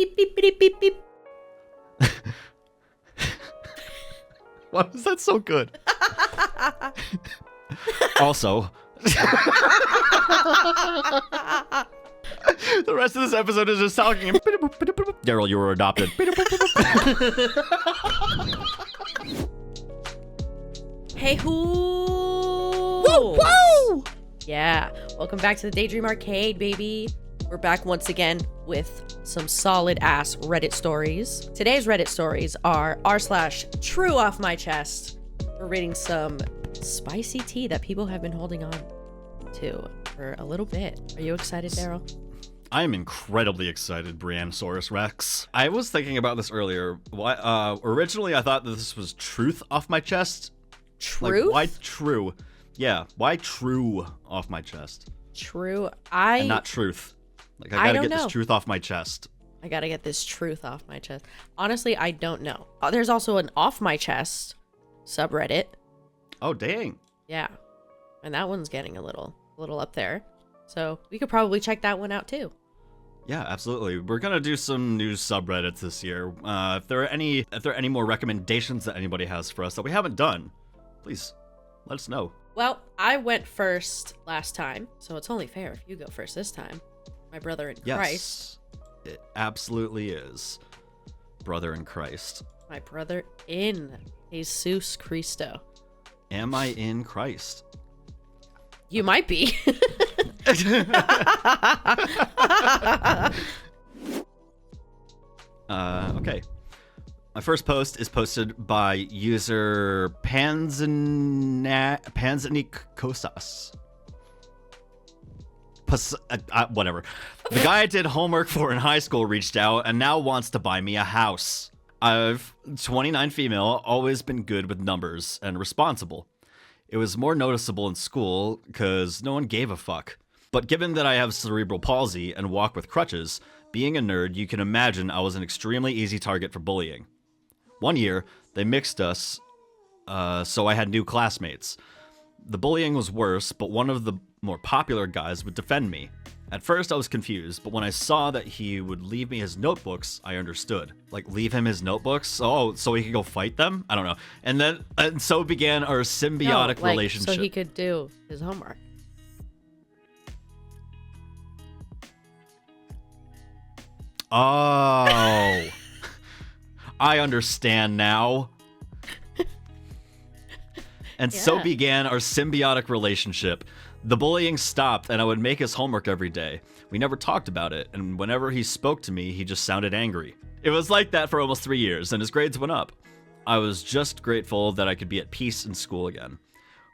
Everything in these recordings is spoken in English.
Beep, beep, beep, beep, beep. Why is that so good? Also, the rest of this episode is just talking. Darryl, you were adopted. Hey, whoo! Woo, woo! Yeah, welcome back to the Daydream Arcade, baby. We're back once again with some solid ass Reddit stories. Today's Reddit stories are r/true off my chest. We're reading some spicy tea that people have been holding on to for a little bit. Are you excited, Darryl? I am incredibly excited, Briannosaurus Rex. I was thinking about this earlier. Originally, I thought that this was truth off my chest. Truth? Like, why true? Yeah, why true off my chest? True. And not truth. Like, I gotta get this truth off my chest. I gotta get this truth off my chest. Honestly, I don't know. There's also an off my chest subreddit. Oh, dang. Yeah. And that one's getting a little up there. So we could probably check that one out too. Yeah, absolutely. We're gonna do some new subreddits this year. If there are any more recommendations that anybody has for us that we haven't done, please let us know. Well, I went first last time, so it's only fair if you go first this time. My brother in Christ. Yes, it absolutely is. Brother in Christ. My brother in Jesus Cristo. Am I in Christ? You might be. Okay. My first post is posted by user Panzanikosas. Whatever. The guy I did homework for in high school reached out and now wants to buy me a house. I've 29 female, always been good with numbers and responsible. It was more noticeable in school because no one gave a fuck. But given that I have cerebral palsy and walk with crutches, being a nerd, you can imagine I was an extremely easy target for bullying. One year, they mixed us, so I had new classmates. The bullying was worse, but one of the more popular guys would defend me. At first, I was confused, but when I saw that he would leave me his notebooks, I understood. Like, leave him his notebooks? Oh, so he could go fight them? I don't know. And so began our symbiotic relationship. So he could do his homework. Oh. I understand now. And so began our symbiotic relationship. The bullying stopped, and I would make his homework every day. We never talked about it, and whenever he spoke to me, he just sounded angry. It was like that for almost 3 years, and his grades went up. I was just grateful that I could be at peace in school again.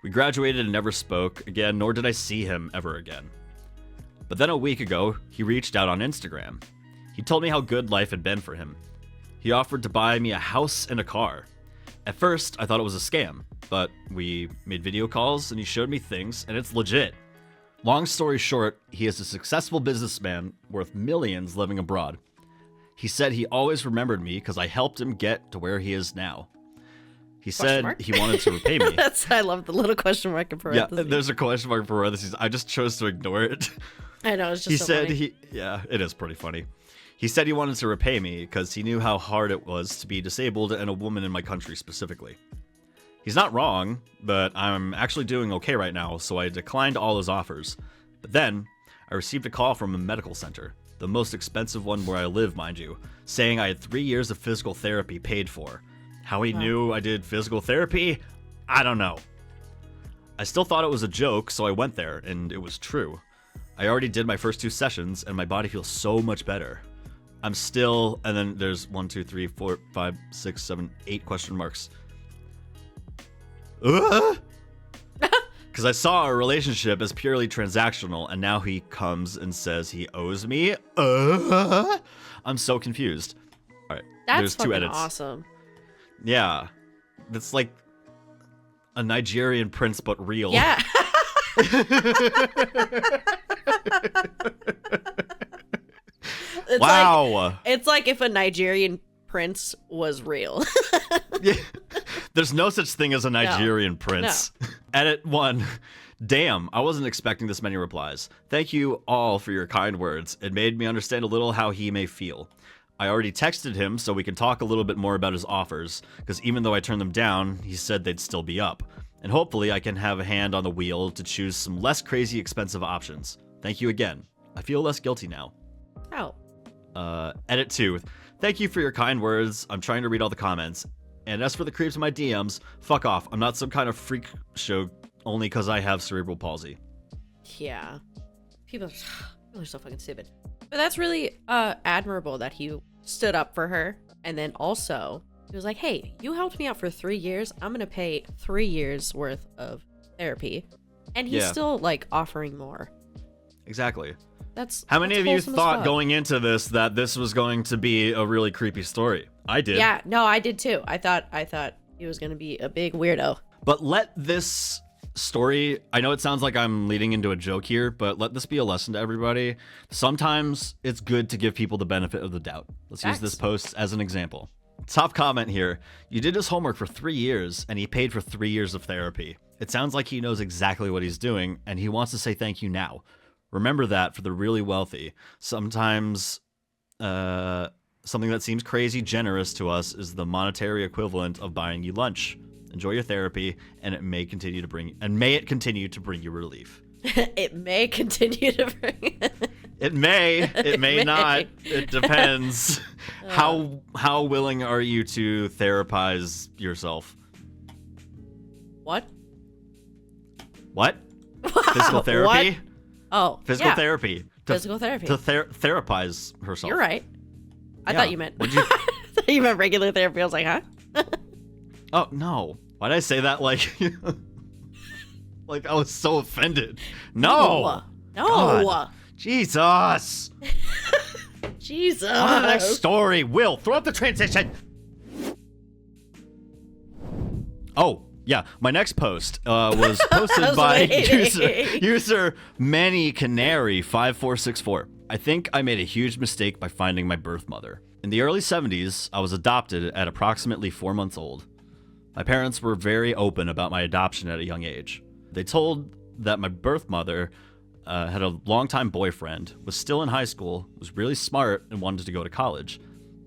We graduated and never spoke again, nor did I see him ever again. But then a week ago, he reached out on Instagram. He told me how good life had been for him. He offered to buy me a house and a car. At first, I thought it was a scam, but we made video calls and he showed me things, and it's legit. Long story short, he is a successful businessman worth millions living abroad. He said he always remembered me because I helped him get to where he is now. He said he wanted to repay me. I love the little question mark in parentheses. Yeah, there's a question mark in parentheses. I just chose to ignore it. I know, it's just funny. Yeah, it is pretty funny. He said he wanted to repay me because he knew how hard it was to be disabled and a woman in my country specifically. He's not wrong, but I'm actually doing okay right now, so I declined all his offers. But then, I received a call from a medical center, the most expensive one where I live, mind you, saying I had 3 years of physical therapy paid for. How he knew I did physical therapy? I don't know. I still thought it was a joke, so I went there, and it was true. I already did my first 2 sessions, and my body feels so much better. I'm still, and then there's 1, 2, 3, 4, 5, 6, 7, 8 question marks. Because I saw our relationship as purely transactional, and now he comes and says he owes me. I'm so confused. All right, there's 2 fucking edits. Awesome. Yeah, that's like a Nigerian prince, but real. Yeah. Wow. It's like if a Nigerian prince was real. Yeah. There's no such thing as a Nigerian prince. No. Edit 1. Damn, I wasn't expecting this many replies. Thank you all for your kind words. It made me understand a little how he may feel. I already texted him so we can talk a little bit more about his offers, because even though I turned them down, he said they'd still be up. And hopefully I can have a hand on the wheel to choose some less crazy expensive options. Thank you again. I feel less guilty now. Oh. Edit 2. Thank you for your kind words. I'm trying to read all the comments. And as for the creeps in my DMs, fuck off. I'm not some kind of freak show only because I have cerebral palsy. Yeah. People are so fucking stupid. But that's really admirable that he stood up for her. And then also, he was like, hey, you helped me out for 3 years. I'm going to pay 3 years worth of therapy. And he's still, like, offering more. Exactly. How many of you thought going into this that this was going to be a really creepy story? I did. Yeah, no, I did too. I thought he was going to be a big weirdo. But let this story, I know it sounds like I'm leading into a joke here, but let this be a lesson to everybody. Sometimes it's good to give people the benefit of the doubt. Let's use this post as an example. Top comment here. You did his homework for 3 years and he paid for 3 years of therapy. It sounds like he knows exactly what he's doing and he wants to say thank you now. Remember that for the really wealthy. Sometimes something that seems crazy generous to us is the monetary equivalent of buying you lunch. Enjoy your therapy, and it may continue to bring you relief. It may continue to bring. It may not. It depends. How willing are you to therapize yourself? What? Physical therapy? What? Oh, physical therapy. Physical therapy. To therapize herself. You're right. I thought you meant. I thought you meant regular therapy. I was like, huh? Oh no! Why'd I say that? Like, like I was so offended. No. God. Jesus. Jesus. On to the next story. Will, throw up the transition. Oh. Yeah, my next post was posted by user Manny Canary 5464. I think I made a huge mistake by finding my birth mother. In the early 70s, I was adopted at approximately 4 months old. My parents were very open about my adoption at a young age. They told that my birth mother had a longtime boyfriend, was still in high school, was really smart, and wanted to go to college.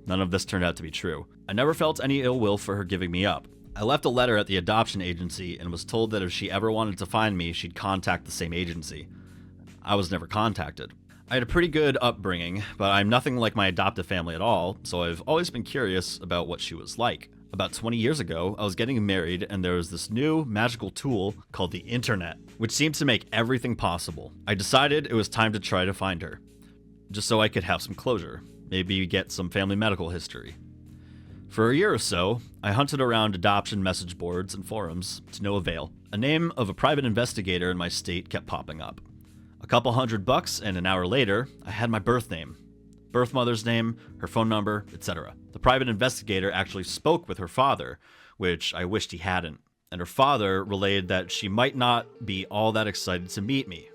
None of this turned out to be true. I never felt any ill will for her giving me up. I left a letter at the adoption agency and was told that if she ever wanted to find me, she'd contact the same agency. I was never contacted. I had a pretty good upbringing, but I'm nothing like my adoptive family at all, so I've always been curious about what she was like. About 20 years ago, I was getting married and there was this new magical tool called the internet, which seemed to make everything possible. I decided it was time to try to find her, just so I could have some closure, maybe get some family medical history. For a year or so, I hunted around adoption message boards and forums to no avail. A name of a private investigator in my state kept popping up. A couple $100 and an hour later, I had my birth name, birth mother's name, her phone number, etc. The private investigator actually spoke with her father, which I wished he hadn't, and her father relayed that she might not be all that excited to meet me.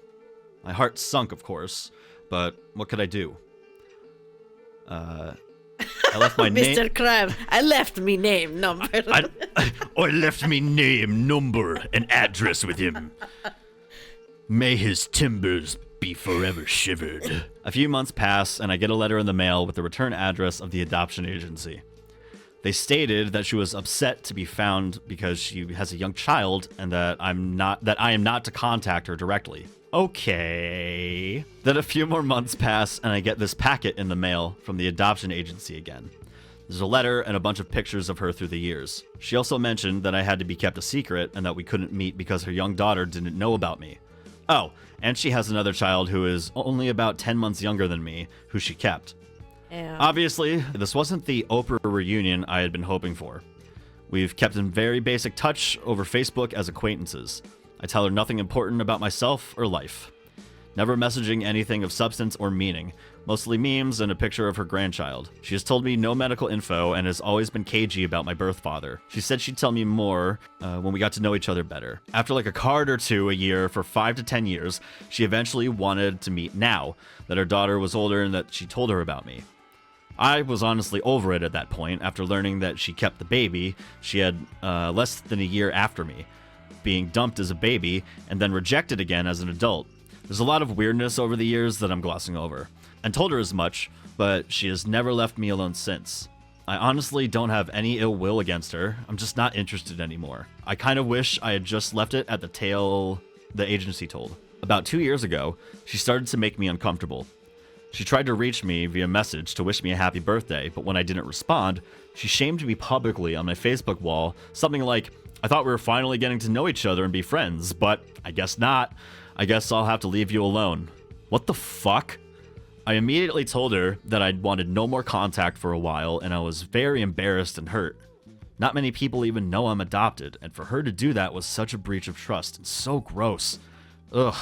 My heart sunk, of course, but what could I do? I left my name. Mr. Krabs, I left me name, number. I left me name, number, and address with him. May his timbers be forever shivered. A few months pass, and I get a letter in the mail with the return address of the adoption agency. They stated that she was upset to be found because she has a young child, and that I am not to contact her directly. Okay. Then a few more months pass, and I get this packet in the mail from the adoption agency again. There's a letter and a bunch of pictures of her through the years. She also mentioned that I had to be kept a secret and that we couldn't meet because her young daughter didn't know about me. Oh, and she has another child who is only about 10 months younger than me, who she kept. Obviously, this wasn't the Oprah reunion I had been hoping for. We've kept in very basic touch over Facebook as acquaintances. I tell her nothing important about myself or life. Never messaging anything of substance or meaning, mostly memes and a picture of her grandchild. She has told me no medical info and has always been cagey about my birth father. She said she'd tell me more when we got to know each other better. After like a card or two a year for 5 to 10 years, she eventually wanted to meet now, that her daughter was older and that she told her about me. I was honestly over it at that point after learning that she kept the baby she had less than a year after me, being dumped as a baby and then rejected again as an adult. There's a lot of weirdness over the years that I'm glossing over, and told her as much, but she has never left me alone since. I honestly don't have any ill will against her. I'm just not interested anymore. I kind of wish I had just left it at the tale the agency told. About 2 years ago, she started to make me uncomfortable. She tried to reach me via message to wish me a happy birthday, but when I didn't respond, she shamed me publicly on my Facebook wall, something like, I thought we were finally getting to know each other and be friends, but I guess not. I guess I'll have to leave you alone. What the fuck? I immediately told her that I'd wanted no more contact for a while, and I was very embarrassed and hurt. Not many people even know I'm adopted, and for her to do that was such a breach of trust and so gross. Ugh.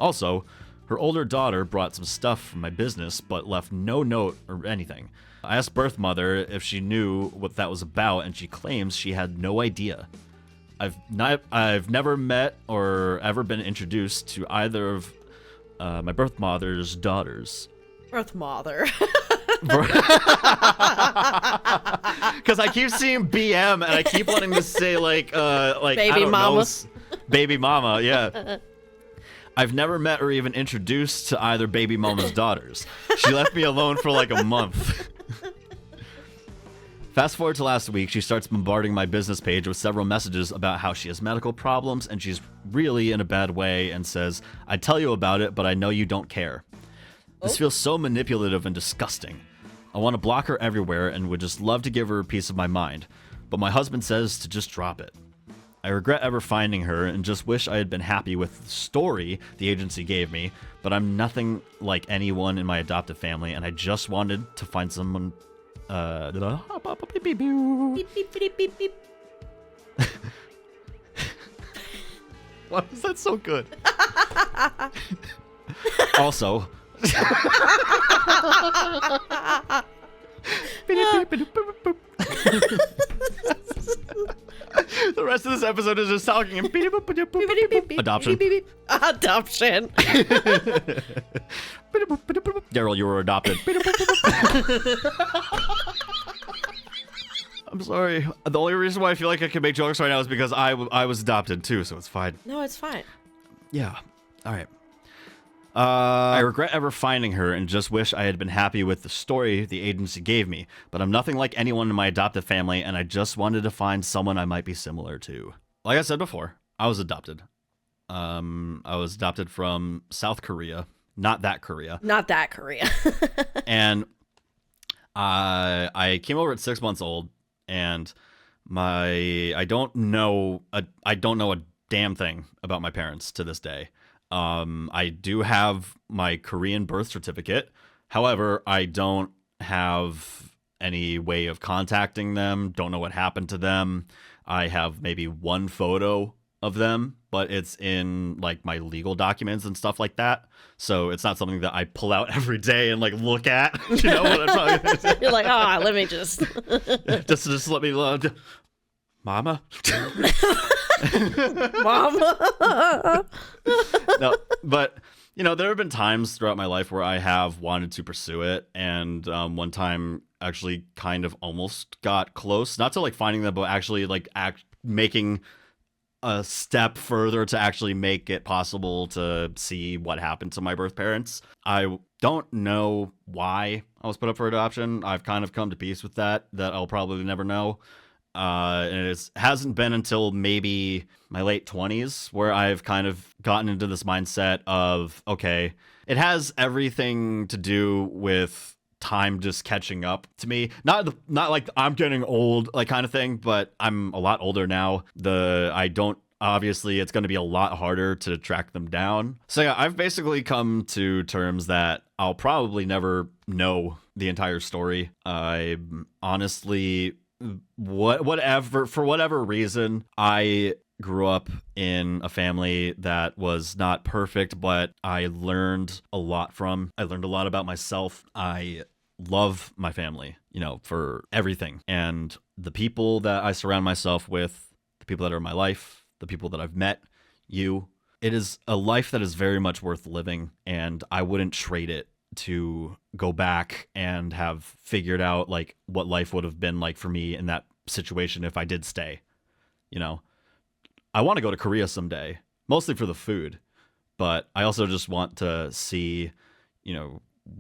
Also, her older daughter brought some stuff from my business, but left no note or anything. I asked birth mother if she knew what that was about, and she claims she had no idea. I've never met or ever been introduced to either of my birth mother's daughters. Birth mother. Because I keep seeing BM and I keep wanting to say like baby I don't mama. know, baby mama, yeah. I've never met or even introduced to either baby mama's daughters. She left me alone for like a month. Fast forward to last week, she starts bombarding my business page with several messages about how she has medical problems and she's really in a bad way, and says, I'd tell you about it, but I know you don't care. This feels so manipulative and disgusting. I want to block her everywhere and would just love to give her a piece of my mind, but my husband says to just drop it. I regret ever finding her and just wish I had been happy with the story the agency gave me, but I'm nothing like anyone in my adoptive family, and I just wanted to find someone. Beep, beep, beep, beep, beep. Why was that so good? Also, the rest of this episode is just talking and adoption. Adoption. Darryl, you were adopted. I'm sorry. The only reason why I feel like I can make jokes right now is because I was adopted too, so it's fine. No, it's fine. Yeah. All right. I regret ever finding her and just wish I had been happy with the story the agency gave me, but I'm nothing like anyone in my adoptive family, and I just wanted to find someone I might be similar to. Like I said before, I was adopted. I was adopted from South Korea. Not that Korea. Not that Korea. And I came over at 6 months old, and I don't know a damn thing about my parents to this day. I do have my Korean birth certificate. However, I don't have any way of contacting them. Don't know what happened to them. I have maybe one photo of them, but it's in like my legal documents and stuff like that. So it's not something that I pull out every day and like look at. You know what I'm talking about? You're like, oh, let me just just let me Mama. Mama. No, but you know, there have been times throughout my life where I have wanted to pursue it, and one time actually kind of almost got close, not to like finding them, but actually like making a step further to actually make it possible to see what happened to my birth parents. I don't know why I was put up for adoption. I've kind of come to peace with that I'll probably never know. And it hasn't been until maybe my late 20s where I've kind of gotten into this mindset of, okay, it has everything to do with time just catching up to me. Not like I'm getting old, like kind of thing, but I'm a lot older now. Obviously, it's going to be a lot harder to track them down. So yeah, I've basically come to terms that I'll probably never know the entire story. I honestly... for whatever reason, I grew up in a family that was not perfect, but I learned a lot from. I learned a lot about myself. I love my family, you know, for everything. And the people that I surround myself with, the people that are in my life, the people that I've met, it is a life that is very much worth living, and I wouldn't trade it to go back and have figured out like what life would have been like for me in that situation if I did stay. You know, I want to go to Korea someday, mostly for the food, but I also just want to see,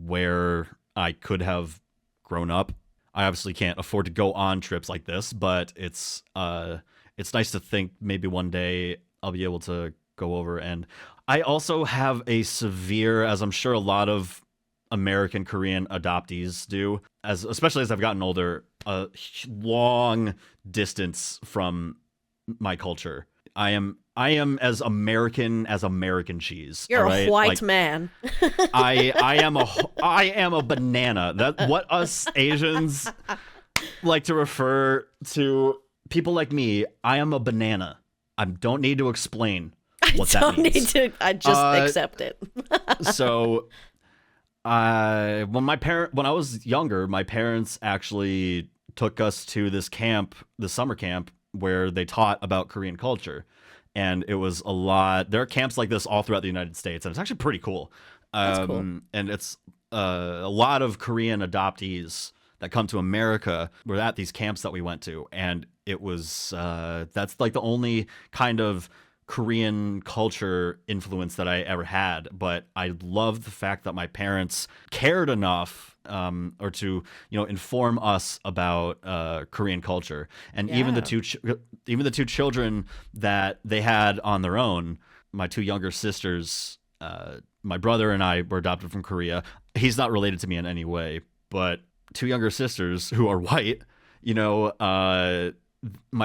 where I could have grown up. I obviously can't afford to go on trips like this, but it's nice to think maybe one day I'll be able to go over. And I also have a severe, as I'm sure a lot of American Korean adoptees do, especially as I've gotten older, a long distance from my culture. I am as American cheese. You're right? a white man. I am a banana. That what us Asians like to refer to people like me. I am a banana. I don't need to explain what that means. I just accept it. So, when I was younger, my parents actually took us to this summer camp where they taught about Korean culture. And it was a lot. There are camps like this all throughout the United States, and it's actually pretty cool. That's cool. And it's a lot of Korean adoptees that come to America were at these camps that we went to, and it was that's like the only kind of Korean culture influence that I ever had. But I love the fact that my parents cared enough or to inform us about Korean culture, and even the two children that they had on their own, my two younger sisters, my brother and I were adopted from Korea. He's not related to me in any way, but two younger sisters who are white, my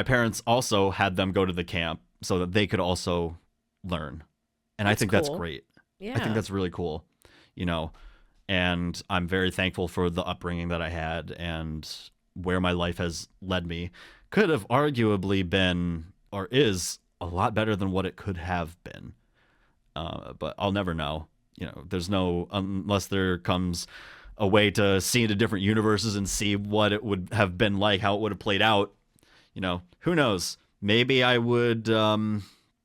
parents also had them go to the camp so that they could also learn. And I think that's great. Yeah. I think that's really cool, and I'm very thankful for the upbringing that I had and where my life has led me. Could have arguably been, or is, a lot better than what it could have been. But I'll never know. There's no, unless there comes a way to see into different universes and see what it would have been like, how it would have played out. Who knows? Maybe I would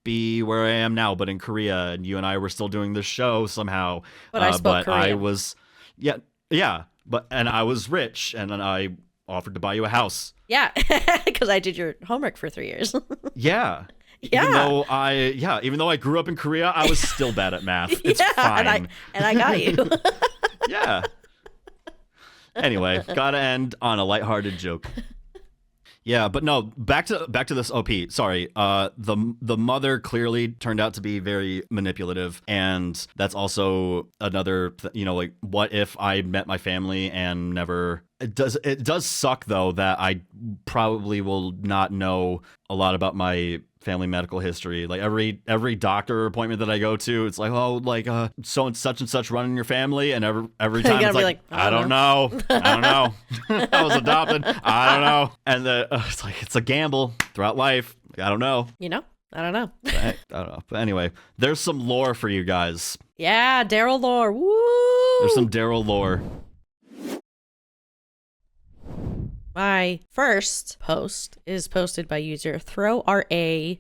be where I am now, but in Korea, and you and I were still doing this show somehow. But I spoke Korean. I was, and I was rich, and then I offered to buy you a house. Yeah, because I did your homework for 3 years. Yeah. Yeah. Even though I grew up in Korea, I was still bad at math. It's fine. And I got you. Yeah. Anyway, gotta end on a lighthearted joke. Yeah, but no, back to this OP. Sorry. The mother clearly turned out to be very manipulative, and that's also another like, what if I met my family and never. It does suck though that I probably will not know a lot about my family medical history. Like every doctor appointment that I go to, it's like, oh, like so and such running your family, and every time it's like I don't know. I was adopted. I don't know. And it's like, it's a gamble throughout life. I don't know. I don't know. I don't know. But anyway, there's some lore for you guys. Yeah, Darryl lore. Woo! There's some Darryl lore. My first post is posted by user ThrowRA.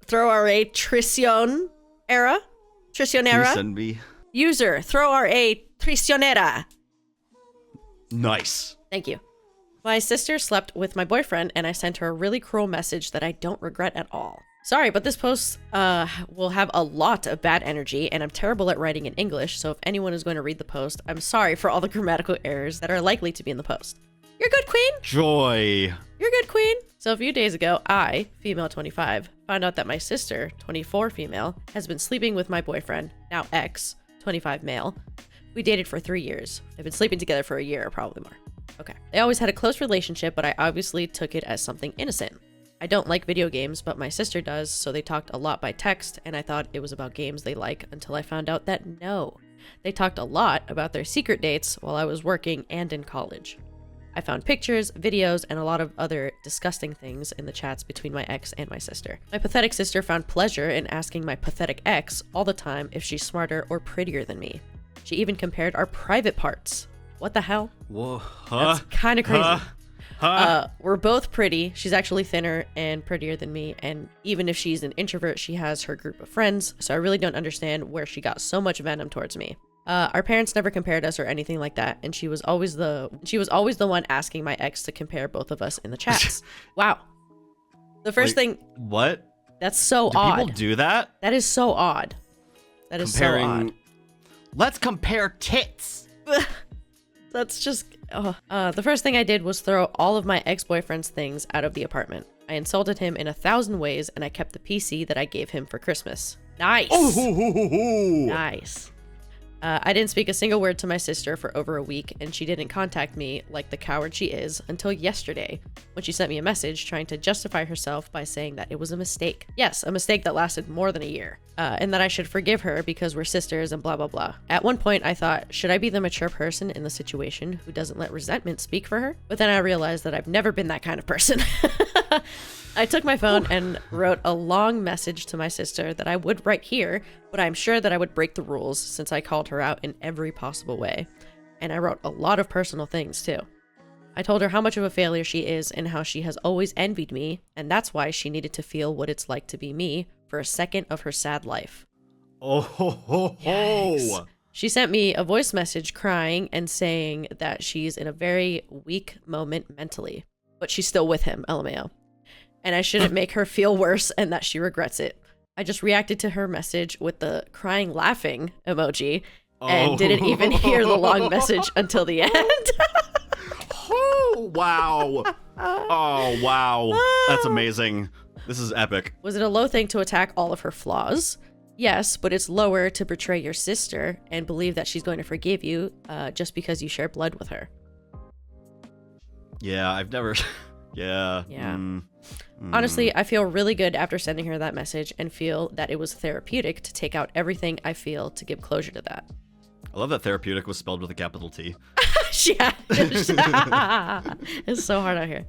ThrowRA Tricionera. User ThrowRA Tricionera. Nice. Thank you. My sister slept with my boyfriend, and I sent her a really cruel message that I don't regret at all. Sorry, but this post will have a lot of bad energy, and I'm terrible at writing in English, so if anyone is going to read the post, I'm sorry for all the grammatical errors that are likely to be in the post. You're good, queen! Joy! You're good, queen! So a few days ago, I, female 25, found out that my sister, 24 female, has been sleeping with my boyfriend, now ex, 25 male. We dated for 3 years. They've been sleeping together for a year, probably more. Okay. They always had a close relationship, but I obviously took it as something innocent. I don't like video games, but my sister does, so they talked a lot by text, and I thought it was about games they like until I found out that no. They talked a lot about their secret dates while I was working and in college. I found pictures, videos, and a lot of other disgusting things in the chats between my ex and my sister. My pathetic sister found pleasure in asking my pathetic ex all the time if she's smarter or prettier than me. She even compared our private parts. What the hell? Whoa. That's kind of crazy. We're both pretty. She's actually thinner and prettier than me, and even if she's an introvert, she has her group of friends, so I really don't understand where she got so much venom towards me. Our parents never compared us or anything like that, and she was always the one asking my ex to compare both of us in the chats. Wow. The first thing. What? That's so do odd. People do that? That is so odd. That is so odd. Let's compare tits. That's just. The first thing I did was throw all of my ex-boyfriend's things out of the apartment. I insulted him in 1,000 ways, and I kept the PC that I gave him for Christmas. Nice. Nice. I didn't speak a single word to my sister for over a week, and she didn't contact me like the coward she is until yesterday, when she sent me a message trying to justify herself by saying that it was a mistake. Yes, a mistake that lasted more than a year, and that I should forgive her because we're sisters and blah blah blah. At one point I thought, should I be the mature person in the situation who doesn't let resentment speak for her? But then I realized that I've never been that kind of person. I took my phone and wrote a long message to my sister that I would write here, but I'm sure that I would break the rules since I called her out in every possible way. And I wrote a lot of personal things too. I told her how much of a failure she is and how she has always envied me, and that's why she needed to feel what it's like to be me for a second of her sad life. Oh ho ho ho! She sent me a voice message crying and saying that she's in a very weak moment mentally, but she's still with him, LMAO. And I shouldn't make her feel worse and that she regrets it. I just reacted to her message with the crying laughing emoji and didn't even hear the long message until the end. Oh, wow. Oh, wow. That's amazing. This is epic. Was it a low thing to attack all of her flaws? Yes, but it's lower to betray your sister and believe that she's going to forgive you just because you share blood with her. Yeah, I've never... Yeah. Honestly, I feel really good after sending her that message and feel that it was therapeutic to take out everything I feel to give closure to that. I love that therapeutic was spelled with a capital T. Yeah. It's so hard out here.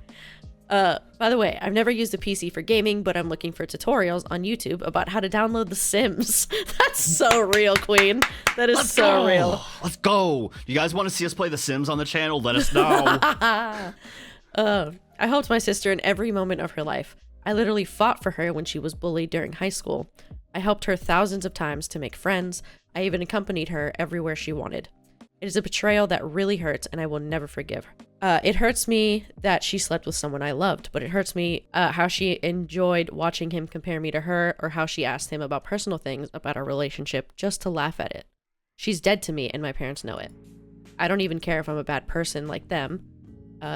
By the way, I've never used a PC for gaming, but I'm looking for tutorials on YouTube about how to download The Sims. That's so real, Queen. That is so real. Let's go. You guys want to see us play The Sims on the channel? Let us know. I helped my sister in every moment of her life. I literally fought for her when she was bullied during high school. I helped her thousands of times to make friends. I even accompanied her everywhere she wanted. It is a betrayal that really hurts, and I will never forgive her. It hurts me that she slept with someone I loved, but it hurts me how she enjoyed watching him compare me to her, or how she asked him about personal things about our relationship just to laugh at it. She's dead to me, and my parents know it. I don't even care if I'm a bad person like them.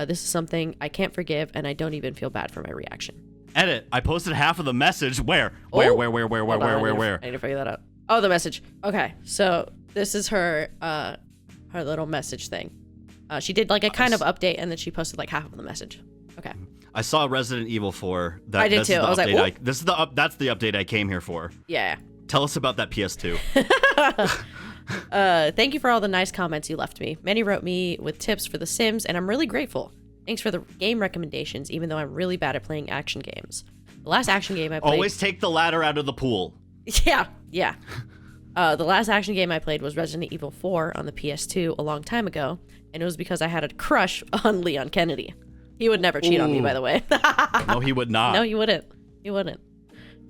This is something I can't forgive, and I don't even feel bad for my reaction. Edit. I posted half of the message. Where? I need to figure that out. Oh, the message. Okay, so this is her her little message thing. She did like a kind of update, and then she posted like half of the message. Okay. I saw Resident Evil 4. I did too. I was like, that's the update I came here for. Yeah. Tell us about that PS2. Thank you for all the nice comments you left me. Many wrote me with tips for The Sims, and I'm really grateful. Thanks for the game recommendations, even though I'm really bad at playing action games. The last action game I played... Always take the ladder out of the pool. Yeah. The last action game I played was Resident Evil 4 on the PS2 a long time ago, and it was because I had a crush on Leon Kennedy. He would never cheat on me, by the way. No, he would not. No, he wouldn't. He wouldn't.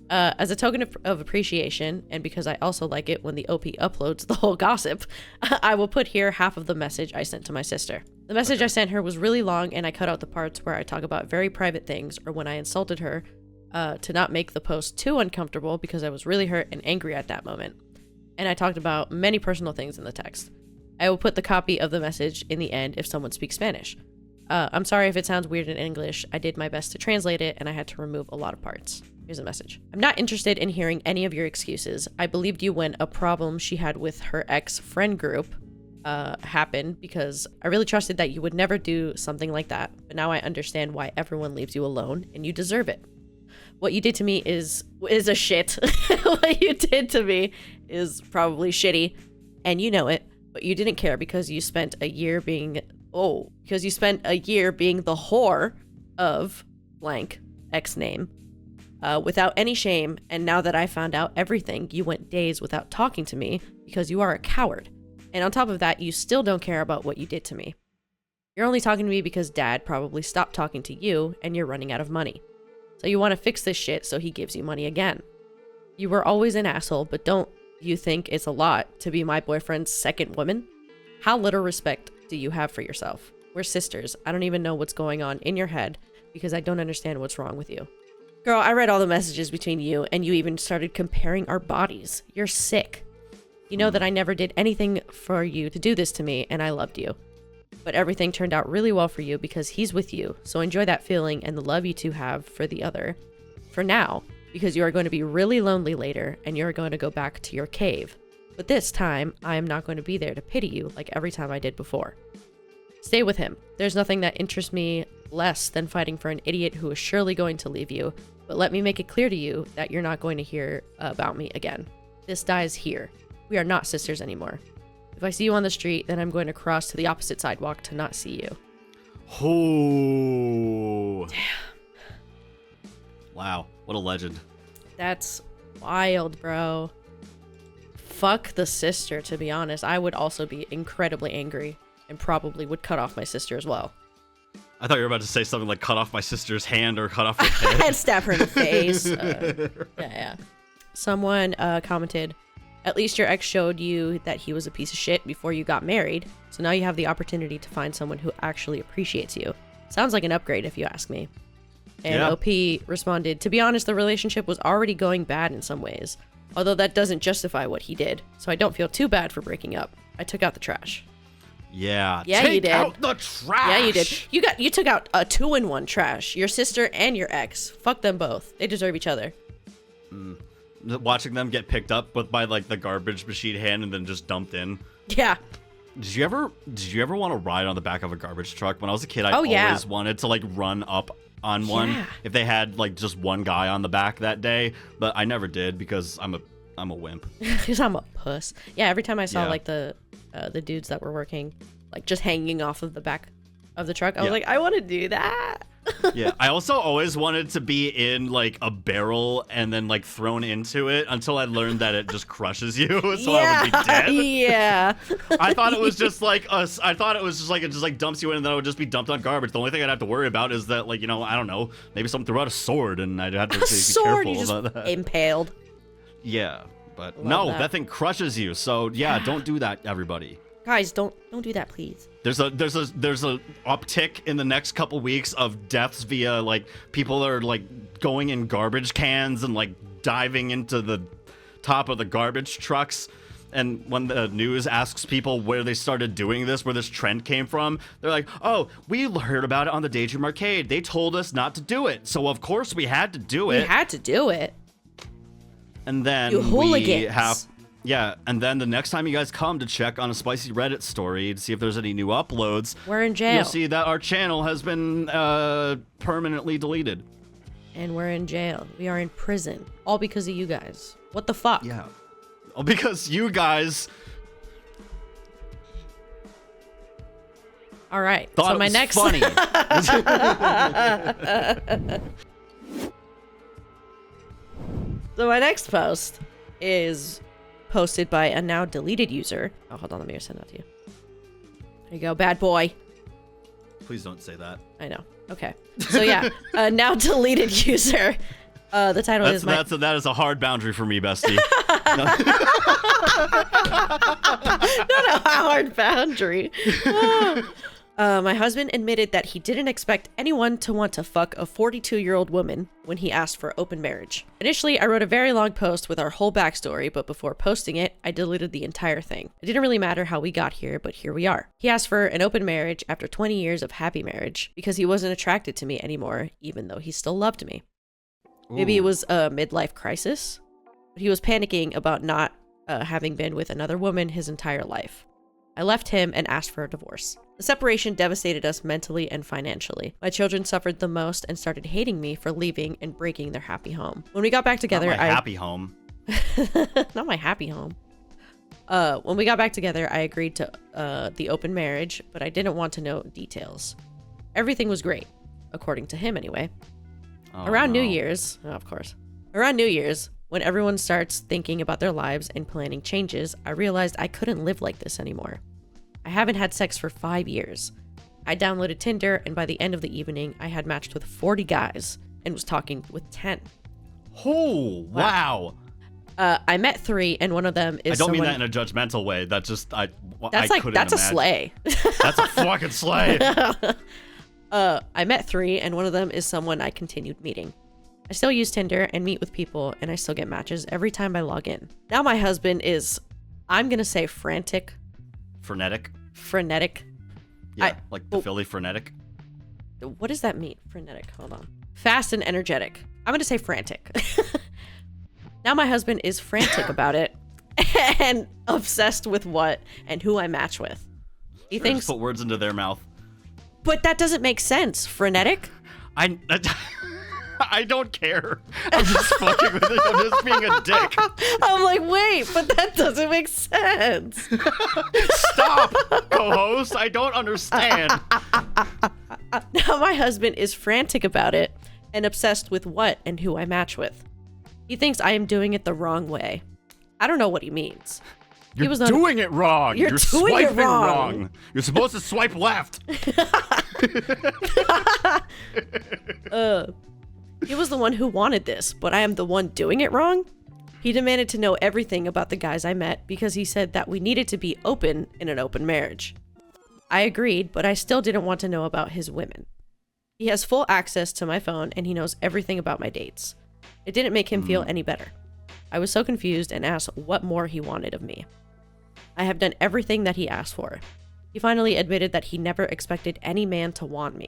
As a token of appreciation, and because I also like it when the OP uploads the whole gossip, I will put here half of the message I sent to my sister. The message I sent her was really long, and I cut out the parts where I talk about very private things or when I insulted her to not make the post too uncomfortable because I was really hurt and angry at that moment. And I talked about many personal things in the text. I will put the copy of the message in the end if someone speaks Spanish. I'm sorry if it sounds weird in English. I did my best to translate it, and I had to remove a lot of parts. Here's a message. I'm not interested in hearing any of your excuses. I believed you when a problem she had with her ex-friend group happened because I really trusted that you would never do something like that. But now I understand why everyone leaves you alone, and you deserve it. What you did to me is a shit. What you did to me is probably shitty, and you know it. But you didn't care because you spent a year being the whore of blank X name. Without any shame, and now that I found out everything, you went days without talking to me because you are a coward. And on top of that, you still don't care about what you did to me. You're only talking to me because Dad probably stopped talking to you, and you're running out of money. So you want to fix this shit so he gives you money again. You were always an asshole, but don't You think it's a lot to be my boyfriend's second woman? How little respect do you have for yourself? We're sisters. I don't even know what's going on in your head because I don't understand what's wrong with you. Girl, I read all the messages between you and you even started comparing our bodies. You're sick. You know that I never did anything for you to do this to me and I loved you. But everything turned out really well for you because he's with you. So enjoy that feeling and the love you two have for the other. For now, because you are going to be really lonely later and you're going to go back to your cave. But this time, I am not going to be there to pity you like every time I did before. Stay with him. There's nothing that interests me less than fighting for an idiot who is surely going to leave you. But let me make it clear to you that you're not going to hear about me again. This dies here. We are not sisters anymore. If I see you on the street, then I'm going to cross to the opposite sidewalk to not see you. Oh. Damn. Wow. What a legend. That's wild, bro. Fuck the sister, to be honest. I would also be incredibly angry and probably would cut off my sister as well. I thought you were about to say something like cut off my sister's hand or cut off her head. And stab her in the face. Yeah. Someone commented, at least your ex showed you that he was a piece of shit before you got married. So now you have the opportunity to find someone who actually appreciates you. Sounds like an upgrade if you ask me. And yeah. OP responded, to be honest, the relationship was already going bad in some ways. Although that doesn't justify what he did. So I don't feel too bad for breaking up. I took out the trash. Yeah. Yeah, Take you did. out the trash. Yeah, you did. You took out a 2-in-1 trash. Your sister and your ex. Fuck them both. They deserve each other. Watching them get picked up by like the garbage machine hand and then just dumped in. Yeah. Did you ever want to ride on the back of a garbage truck? When I was a kid, I yeah. always wanted to like run up on one if they had like just one guy on the back that day, but I never did because I'm a wimp. Because I'm a puss. Yeah, every time I saw Yeah. like the dudes that were working like just hanging off of the back of the truck, I was like, I want to do that. Yeah, I also always wanted to be in like a barrel and then like thrown into it until I learned that it just crushes you, so I would be dead. Yeah. I thought it was just like us. I thought it was just like it just like dumps you in and then I would just be dumped on garbage. The only thing I'd have to worry about is that like, you know, I don't know, maybe someone threw out a sword and I'd have to be Sword, you careful just about that. impaled. Yeah, but Love no, that. that thing crushes you. So yeah, don't do that, everybody. Guys, don't do that, please. There's a uptick in the next couple weeks of deaths via like people that are like going in garbage cans and like diving into the top of the garbage trucks. And when the news asks people where they started doing this, where this trend came from, they're like, oh, we heard about it on the Daydream Arcade. They told us not to do it. So of course we had to do it. We had to do it. And then You hooligans. we have... Yeah, and then the next time you guys come to check on a spicy Reddit story to see if there's any new uploads, We're in jail. you'll see that our channel has been permanently deleted. And we're in jail. We are in prison. All because of you guys. What the fuck? Yeah. Oh, because you guys All right. thought So it my was next funny. So my next post is posted by a now deleted user. Oh, hold on, let me send that to you. There you go, bad boy. Please don't say that. I know. Okay. So yeah, a now deleted user. The title is That is a hard boundary for me, bestie. not a hard boundary. My husband admitted that he didn't expect anyone to want to fuck a 42-year-old woman when he asked for open marriage. Initially, I wrote a very long post with our whole backstory, but before posting it, I deleted the entire thing. It didn't really matter how we got here, but here we are. He asked for an open marriage after 20 years of happy marriage because he wasn't attracted to me anymore, even though he still loved me. Maybe it was a midlife crisis, but he was panicking about not having been with another woman his entire life. I left him and asked for a divorce. The separation devastated us mentally and financially. My children suffered the most and started hating me for leaving and breaking their happy home. When we got back together, Not my happy home. Not my happy home. When we got back together, I agreed to the open marriage, but I didn't want to know details. Everything was great, according to him anyway. Around New Year's, of course. Around New Year's, when everyone starts thinking about their lives and planning changes, I realized I couldn't live like this anymore. I haven't had sex for 5 years. I downloaded Tinder, and by the end of the evening, I had matched with 40 guys and was talking with 10. Oh, wow. I met 3, and one of them is I don't mean someone... that in a judgmental way. That just I That's couldn't that's a imagine. slay. That's a fucking slay. I met 3, and one of them is someone I continued meeting. I still use Tinder and meet with people, and I still get matches every time I log in. Now my husband is, I'm gonna say frenetic. Frenetic. Yeah, like the Philly frenetic. What does that mean? Frenetic. Hold on. Fast and energetic. I'm gonna say frantic. Now my husband is frantic about it and obsessed with what and who I match with. He thinks... Put words into their mouth. But that doesn't make sense. Frenetic? I don't care. I'm just fucking with it. I'm just being a dick. I'm like, wait, but that doesn't make sense. Stop, co-host. I don't understand. Now my husband is frantic about it and obsessed with what and who I match with. He thinks I am doing it the wrong way. I don't know what he means. You're doing it wrong. You're doing swiping it wrong. You're supposed to swipe left. He was the one who wanted this, but I am the one doing it wrong? He demanded to know everything about the guys I met because he said that we needed to be open in an open marriage. I agreed, but I still didn't want to know about his women. He has full access to my phone and he knows everything about my dates. It didn't make him feel any better. I was so confused and asked what more he wanted of me. I have done everything that he asked for. He finally admitted that he never expected any man to want me.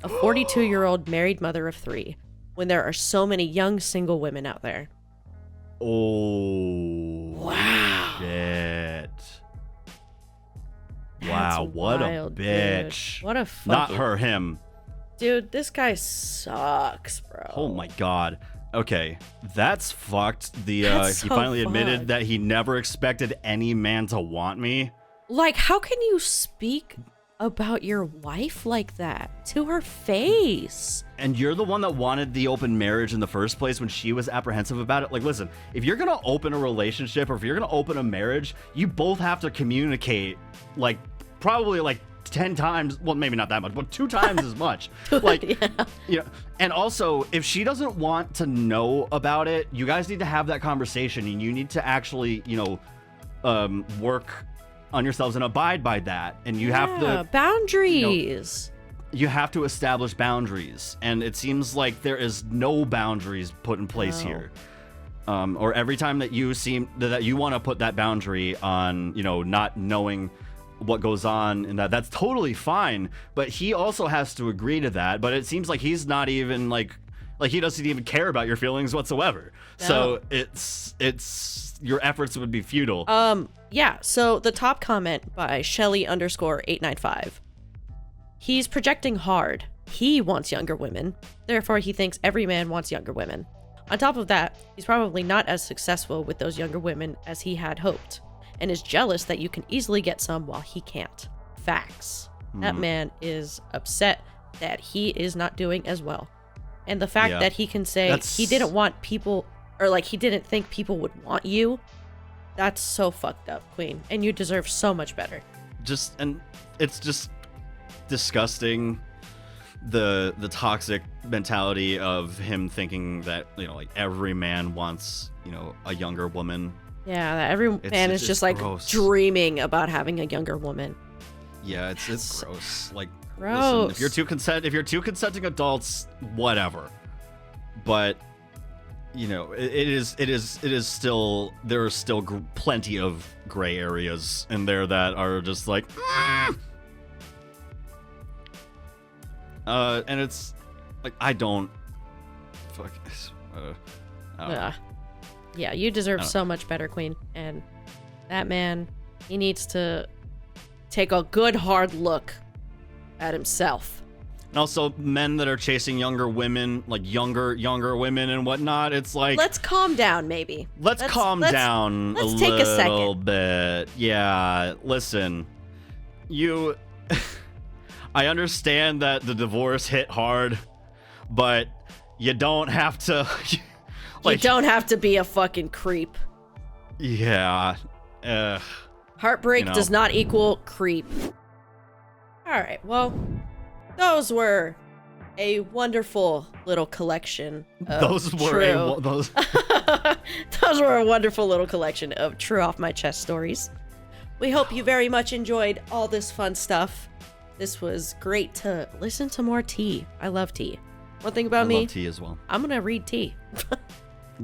A 42-year-old married mother of 3, when there are so many young single women out there. Oh. Wow. Shit. That's Wow, what wild, a bitch. Dude. What a fucking... Not her, him. Dude, this guy sucks, bro. Oh my god. Okay, that's fucked. That's he so finally admitted fucked. that he never expected any man to want me. Like, how can you speak about your wife like that to her face? And you're the one that wanted the open marriage in the first place when she was apprehensive about it. Like, listen, if you're gonna open a relationship or if you're gonna open a marriage, you both have to communicate, like, probably like 10 times, well, maybe not that much, but 2 times as much. Like, Yeah. you know, and also, if she doesn't want to know about it, you guys need to have that conversation and you need to actually, work on yourselves and abide by that. And you have to... Boundaries. You have to establish boundaries. And it seems like there is no boundaries put in place here. Or every time that you want to put that boundary on, not knowing what goes on and that's totally fine, but he also has to agree to that. But it seems like he's not even like he doesn't even care about your feelings whatsoever. No. So it's your efforts would be futile. Yeah, so the top comment by Shelly_895. He's projecting hard. He wants younger women. Therefore, he thinks every man wants younger women. On top of that, he's probably not as successful with those younger women as he had hoped, and is jealous that you can easily get some while he can't. Facts. That man is upset that he is not doing as well. And the fact that he can say he didn't want people, or like he didn't think people would want you, that's so fucked up, Queen. And you deserve so much better. And it's just disgusting, the toxic mentality of him thinking that, like every man wants, a younger woman. Yeah, that every man is just like gross. Dreaming about having a younger woman. Yeah, it's gross. Like, gross. Listen, if you're two consenting adults, whatever. But it is still, there are still plenty of gray areas in there that are just like, and it's like I don't. Yeah, you deserve so much better, Queen. And that man, he needs to take a good hard look at himself. And also, men that are chasing younger women, like younger women and whatnot, it's like... Let's calm down, maybe. Let's calm down let's take a little second. bit. Yeah, listen. I understand that the divorce hit hard, but you don't have to... you don't have to be a fucking creep. Yeah. Heartbreak does not equal creep. Alright, well... Those were a wonderful little collection of Those were a wonderful little collection of true off my chest stories. We hope you very much enjoyed all this fun stuff. This was great to listen to more tea. I love tea. One thing about me, I love tea as well. I'm gonna read tea.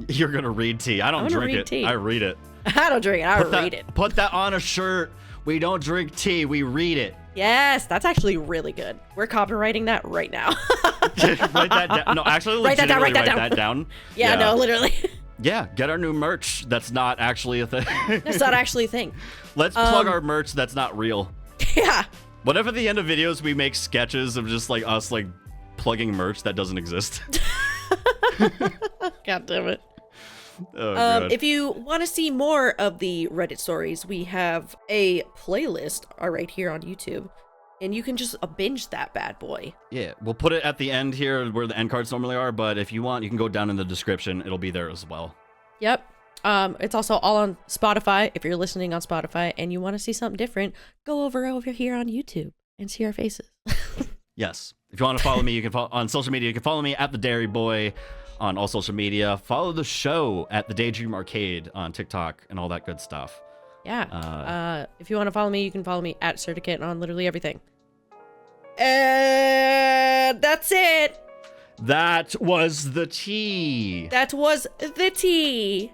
You're gonna read tea. I don't drink it. Tea. I read it. I don't drink it. I read it. Put that on a shirt. We don't drink tea. We read it. Yes, that's actually really good. We're copywriting that right now. Write that down. No, actually, write that down. Yeah, no, literally. Yeah, get our new merch. That's not actually a thing. That's not actually a thing. Let's plug our merch that's not real. Yeah. What if at the end of videos we make sketches of just like us like plugging merch that doesn't exist? God damn it. Oh, God. If you want to see more of the Reddit stories, we have a playlist right here on YouTube, and you can just binge that bad boy. Yeah, we'll put it at the end here where the end cards normally are, but if you want, you can go down in the description. It'll be there as well. Yep. It's also all on Spotify. If you're listening on Spotify and you want to see something different, go over here on YouTube and see our faces. Yes. If you want to follow me, you can follow on social media. You can follow me at the Dairy Boy on all social media. Follow the show at the Daydream Arcade on TikTok and all that good stuff. Yeah. If you want to follow me, you can follow me at Certicate on literally everything. And that's it. That was the tea. That was the tea.